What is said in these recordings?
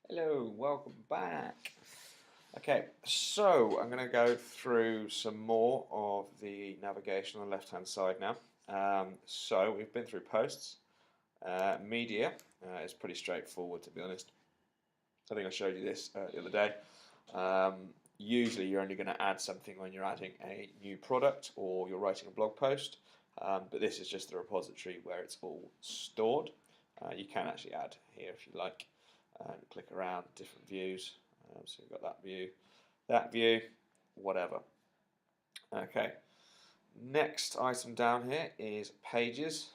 Hello, welcome back. Okay, so I'm going to go through some more of the navigation on the left-hand side now. So we've been through posts. Media is pretty straightforward, to be honest. I think I showed you this the other day. Usually you're only going to add something when you're adding a new product or you're writing a blog post, but this is just the repository where it's all stored. You can actually add here if you like. Click around different views. So you've got that view, whatever. Okay. Next item down here is pages.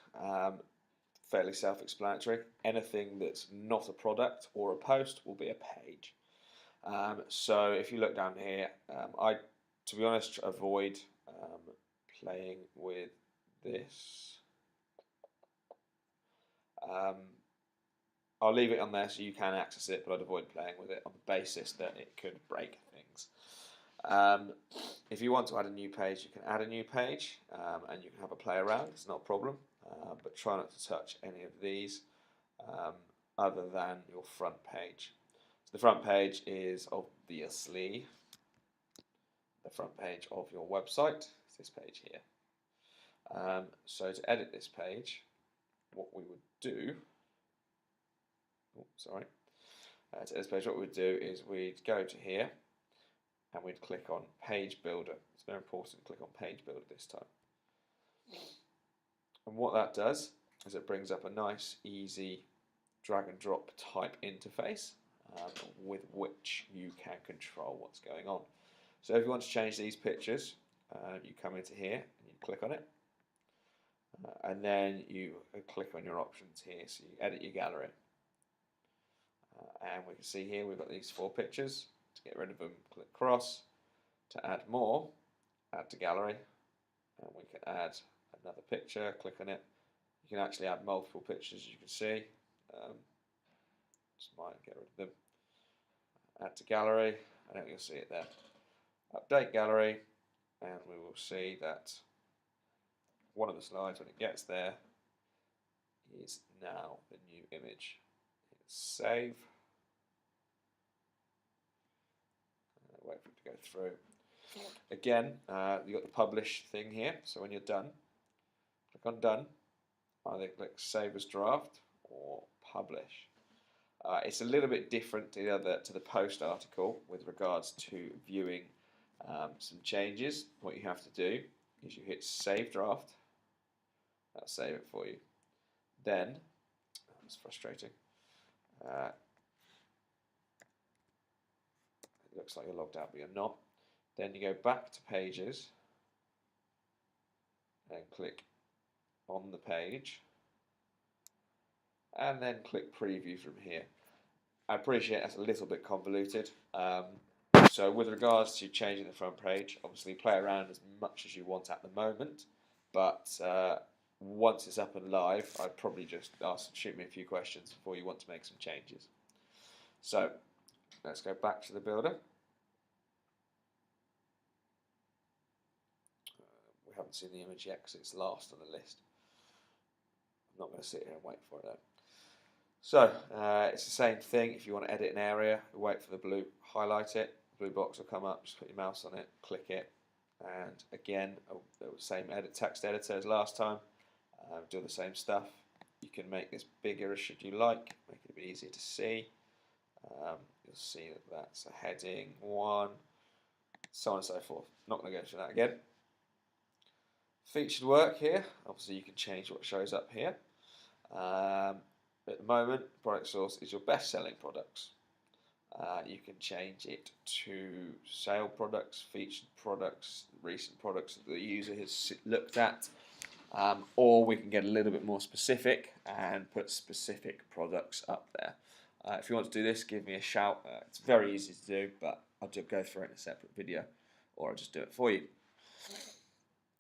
Fairly self-explanatory. Anything that's not a product or a post will be a page. So if you look down here, to be honest, avoid playing with this. I'll leave it on there so you can access it, but I'd avoid playing with it on the basis that it could break things. If you want to add a new page, you can add a new page and you can have a play around. It's not a problem, but try not to touch any of these other than your front page. So the front page is obviously the front page of your website. It's this page here. So to edit this page, what we would do, to edit this page, what we'd do is we'd go to here and we'd click on Page Builder. It's very important to click on Page Builder this time. And what that does is it brings up a nice, easy drag and drop type interface with which you can control what's going on. So if you want to change these pictures, you come into here and you click on it. And then you click on your options here, so you edit your gallery. And we can see here we've got these 4 pictures. To get rid of them, click cross. To add more, add to gallery. And we can add another picture, click on it. You can actually add multiple pictures, as you can see. Just might get rid of them. Add to gallery, and you'll see it there. Update gallery, and we will see that one of the slides, when it gets there, is now the new image. Hit save. Wait for it to go through. Again, you've got the publish thing here, so when you're done, click on done. Either click save as draft or publish. It's a little bit different to the post article with regards to viewing some changes. What you have to do is you hit save draft. That'll save it for you. Then, that's frustrating. It looks like you're logged out, but you're not. Then you go back to pages and click on the page, and then click preview from here. I appreciate that's a little bit convoluted. So with regards to changing the front page, obviously play around as much as you want at the moment, but once it's up and live, I'd probably just shoot me a few questions before you want to make some changes. So let's go back to the builder. We haven't seen the image yet because it's last on the list. I'm not going to sit here and wait for it though. So it's the same thing. If you want to edit an area, wait for the blue, highlight it, blue box will come up, just put your mouse on it, click it, and again, the same text editor as last time. Do the same stuff. You can make this bigger should you like, make it a bit easier to see. You'll see that that's a heading 1, so on and so forth. Not going to go through that again. Featured work here, obviously you can change what shows up here. At the moment, product source is your best selling products. You can change it to sale products, featured products, recent products that the user has looked at, or we can get a little bit more specific and put specific products up there. If you want to do this, give me a shout. It's very easy to do, but I'll just go through it in a separate video, or I'll just do it for you.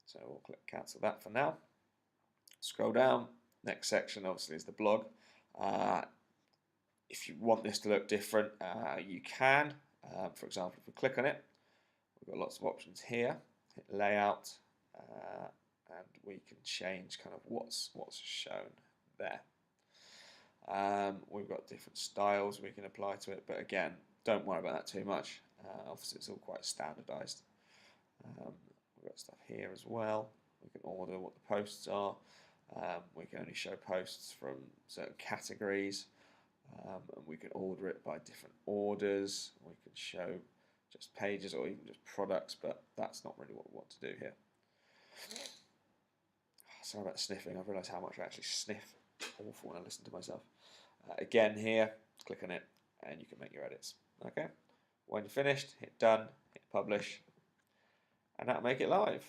So we'll click cancel that for now. Scroll down. Next section obviously is the blog. If you want this to look different, you can. For example, if we click on it, we've got lots of options here. Hit layout, and we can change kind of what's shown there. We've got different styles we can apply to it, but again, don't worry about that too much. Obviously, it's all quite standardized. We've got stuff here as well. We can order what the posts are. We can only show posts from certain categories, and we can order it by different orders. We can show just pages or even just products, but that's not really what we want to do here. Sorry about sniffing. I've realised how much I actually sniff. Awful when I listen to myself. Again here, click on it and you can make your edits. Okay. When you're finished, hit done, hit publish, and that'll make it live.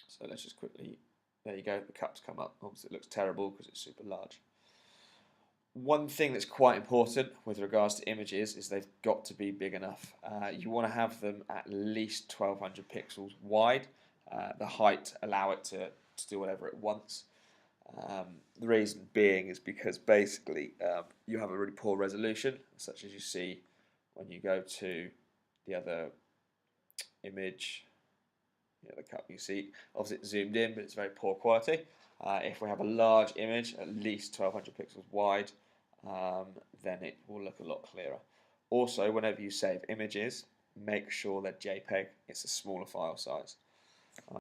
So let's just quickly, there you go, the cups come up. Obviously it looks terrible because it's super large. One thing that's quite important with regards to images is they've got to be big enough. You want to have them at least 1200 pixels wide. The height allow it to do whatever it wants. The reason being is because basically you have a really poor resolution, such as you see when you go to the other image. The cup you see, obviously it's zoomed in, but it's very poor quality. If we have a large image, at least 1200 pixels wide, then it will look a lot clearer. Also, whenever you save images, make sure they're JPEG. It's a smaller file size.